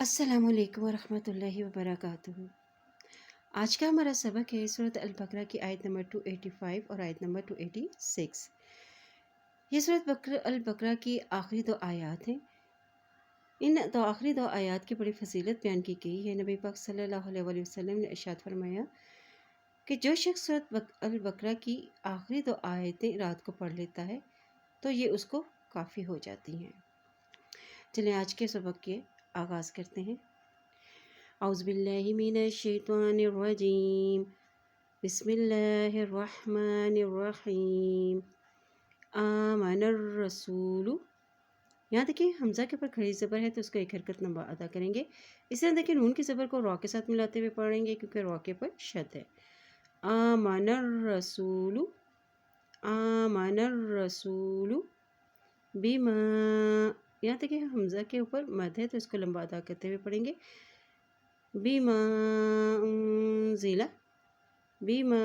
अस्सलामु अलैकुम वरहमतुल्लाहि वबरकातुहू। आज का हमारा सबक है सूरत अल-बकरा की आयत नंबर 285 और आयत नंबर 286। ये सूरत अल-बकरा की आखिरी दो आयत हैं। इन आखिरी दो आयत की बड़ी फजीलत बयान की गई है। नबी पाक सल्लल्लाहु अलैहि वसल्लम ने इरशाद फरमाया कि जो शख्स सूरत अल-बकरा की आखिरी दो आयतें रात को पढ़ लेता है तो ये उसको काफ़ी हो जाती हैं। चलिए आज के सबक के आगाज़ करते हैं। औज़ुबिल्लाहि मिनश्शैतानिर्रजीम बिस्मिल्लाहिर्रहमानिर्रहीम आमनर रसूलु। यहाँ देखिए हमज़ा के ऊपर खड़ी ज़बर है तो उसको एक हरकत लंबा अदा करेंगे। इस तरह देखिए नून की ज़बर को रॉ के साथ मिलाते हुए पढ़ेंगे क्योंकि रॉ के ऊपर शद है। आमनर रसूलु, आमनर रसूलु बिमा। यहाँ देखिए हमज़ा के ऊपर मद है तो इसको लंबा अदा करते हुए पढ़ेंगे। बिमा उन्ज़िला, बिमा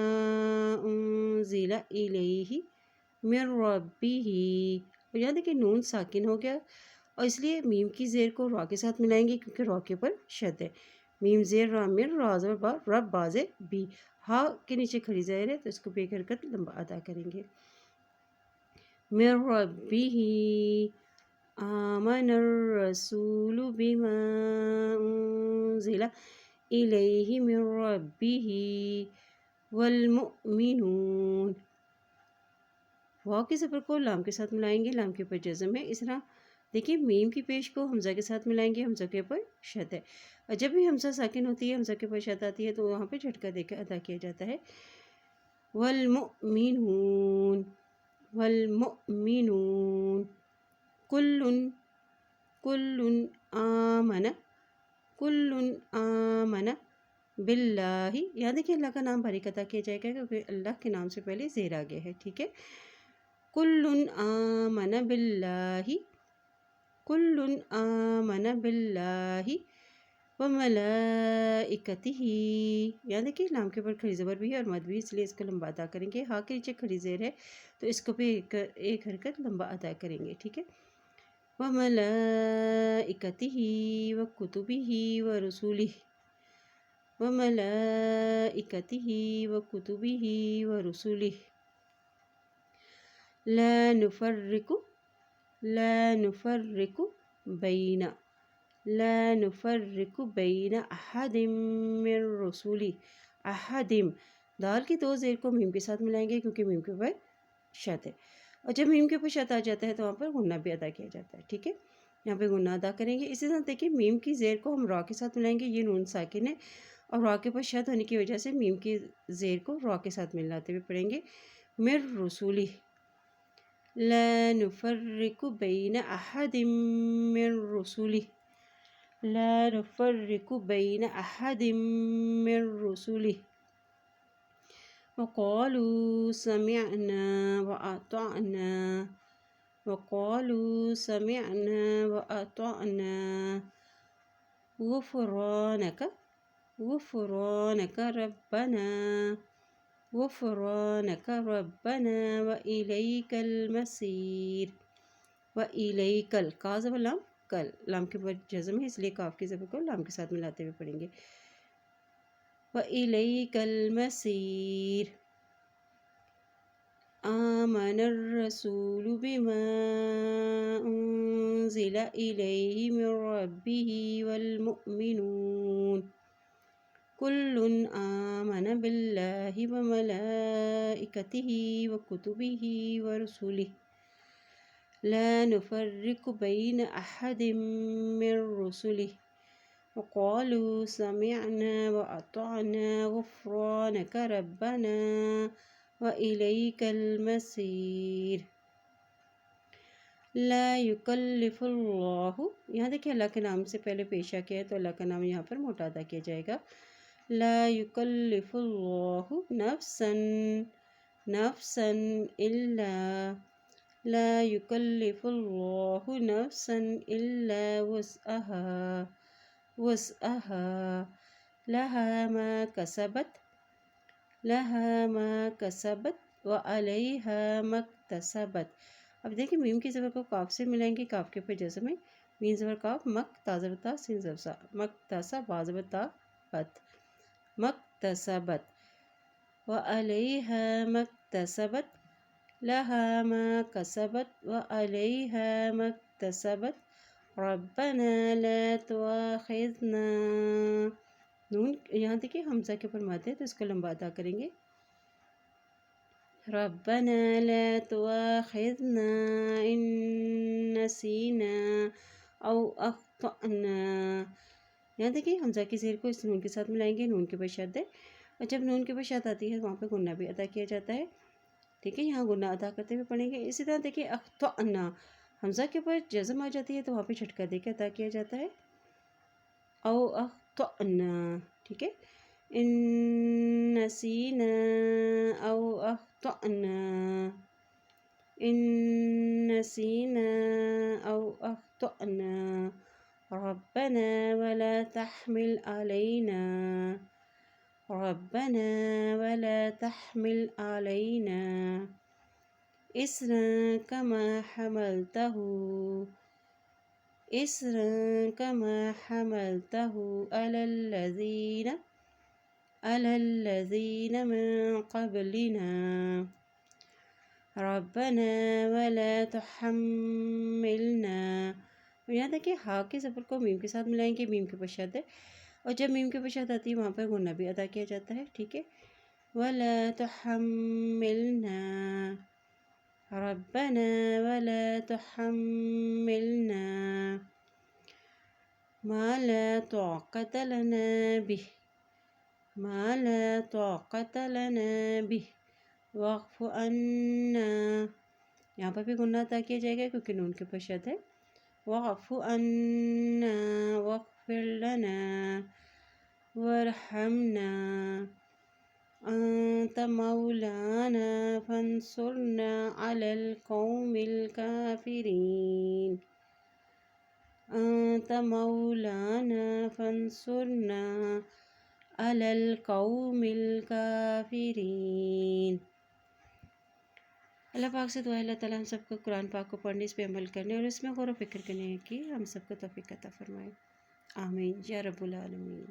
उन्ज़िला इलैहि मिर रब्बिही। और यहाँ देखिए नून साकिन हो गया और इसलिए मीम की ज़ेर को रॉ के साथ मिलाएंगे क्योंकि रॉ के ऊपर शद है। मीम ज़ेर रा मिर रा ज़बर बा रब बाज़े बी। हा के नीचे खड़ी ज़ेर है तो इसको भी एक हरकत लंबा अदा करेंगे। मिर रब्बिही आमनर रसूलु बिमा उन्ज़िला इलैहि मिर रब्बिही वल मुअमिनून। वाव की ज़बर को लाम के साथ मिलाएंगे, लाम के ऊपर जज़म है। इस तरह देखिए मीम की पेश को हमज़ा के साथ मिलाएंगे, हमज़ा के ऊपर शद है। और जब भी हमज़ा साकिन होती है, हमज़ा के ऊपर शद आती है तो वहाँ पे झटका देकर अदा किया जाता है। वल मुअमिनून, वल मुअमिनून कुल्लुन, कुल्लुन आमना, कुल्लुन आमना बिल्लाही। यहाँ देखिए अल्लाह का नाम बारीक अदा किया जाएगा क्योंकि अल्लाह के नाम से पहले ज़ेर आ गया है, ठीक है। कुल्लुन आमना बिल्लाही, कुल्लुन आमना बिल्लाही व मलाइकतिही। यहाँ देखिए लाम के ऊपर खड़ी ज़बर भी है और मद भी, इसलिए इसको लंबा अदा करेंगे। हा के नीचे खड़ी ज़ेर है तो इसको भी एक हरकत लंबा अदा करेंगे, ठीक है। व मलाइकतिही व कुतुबिही व रसूलिही, व मलाइकतिही व कुतुबिही व रसूलिही ला नुफर्रिकु, ला नुफर्रिकु बैना, ला नुफर्रिकु बैना अहदिम मिर रसूली। अहदिम दाल की दो ज़ेर को मीम के साथ मिलाएंगे क्योंकि मीम के ऊपर शद है और जब मीम के ऊपर शद आ जाता है तो वहाँ पर गुन्ना भी अदा किया जाता है, ठीक है। यहाँ पे गुन्ना अदा करेंगे। इसी तरह देखिए मीम की ज़ेर को हम रॉ के साथ मिलाएंगे, ये नून साकिन है और रॉ के ऊपर शद होने की वजह से मीम की ज़ेर को रॉ के साथ मिलाते हुए पढ़ेंगे। मिर रसूली ला नुफर्रिकु बैना अहदिम मिर रसूली, ला नुफर्रिकु बैना अहदिम मिर रसूली वक़ालू समिअना व अतअना, वक़ालू समिअना व अतअना गुफ़रानक, गुफ़रानक रब्बना, गुफ़रानक रब्बना व इलैकल मसीर। व इलैकल का ज़बर लाम कल, लाम के ऊपर जज़म है इसलिए काफ की ज़बर को लाम के साथ मिलाते हुए पढ़ेंगे। व इलैकल मसीर आमनर रसूलु बिमा उन्ज़िला इलैहि मिर रब्बिही वल मुअमिनून कुल्लुन आमना बिल्लाहि व मलाइकतिही व कुतुबिही व रसूलिही ला नुफर्रिकु बैना अहदिम मिर रसूलिही वक़ालू समिअना व अतअना गुफ़रानक रब्बना व इलैकल मसीर। ला युकल्लिफुल्लाहु, यहाँ देखिए अल्लाह के नाम से पहले पेशा किया है तो अल्लाह का नाम यहाँ पर मोटा अदा किया जाएगा। ला युकल्लिफुल्लाहु नफ्सन, नफ्सन इल्ला, ला युकल्लिफुल्लाहु नफ्सन इल्ला वुस्अहा, वुस्अहा लहा मा कसबत, लहा मा कसबत व अलैहा मक्तसबत। अब देखिए मीम की ज़बर को काफ से मिलाएंगे, काफ के ऊपर जज़म है, مین زبر کاف، مک تا زبر تا، سین زبر سا، مکتسب با زبر تا بت، مکتسبت، وعلیہا مکتسبت، لہا ما کسبت وعلیہا مکتسبت، ربنا لا تواخذنا، نون یہاں دیکھیے حمزہ کے اوپر مد ہے تو اس کو لمبا ادا کریں گے، ربنا لا تواخذنا ان نسینا او اخطأنا، یہاں دیکھیے حمزہ کی زیر کو اس نون کے ساتھ ملائیں گے، نون کے اوپر شد ہے، اور جب نون کے اوپر شد آتی ہے وہاں پہ غنہ بھی ادا کیا جاتا ہے، ٹھیک ہے، یہاں غنہ ادا کرتے ہوئے پڑھیں گے۔ اسی طرح دیکھیے اخطأنا، حمزہ کے اوپر جزم آ جاتی ہے تو وہاں پہ جھٹکا دے کے ادا کیا جاتا ہے، او اخطأنا، ٹھیک ہے، ان نسینا او اخطأنا، ان نسینا او اخطأنا، ربنا ولا تحمل علينا، ربنا ولا تحمل علينا إصرا كما حملته، إصرا كما حملته على الذين من قبلنا، ربنا ولا تحملنا، اور یہاں دیکھیں ہا کے زبر کو میم کے ساتھ ملائیں گے، میم کے اوپر شد ہے، اور جب میم کے اوپر شد آتی ہے وہاں پہ غنہ بھی ادا کیا جاتا ہے، ٹھیک ہے، ولا تحملنا، ربنا ولا تحملنا ما لا طاقة لنا به، ما لا طاقة لنا به واعف عنا، یہاں پر بھی غنہ ادا کیا جائے گا کیونکہ نون کے اوپر شد ہے، واعف عنا واغفر لنا وارحمنا انت مولانا فانصرنا على القوم الكافرين، انت مولانا فانصرنا على القوم الكافرين۔ اللہ پاک سے دعا ہے اللہ تعالیٰ ہم سب کو قرآن پاک کو پڑھنے، اس پہ عمل کرنے اور اس میں غور و فکر کرنے کی ہم سب کو توفیق عطا فرمائے، آمین یا رب العالمین۔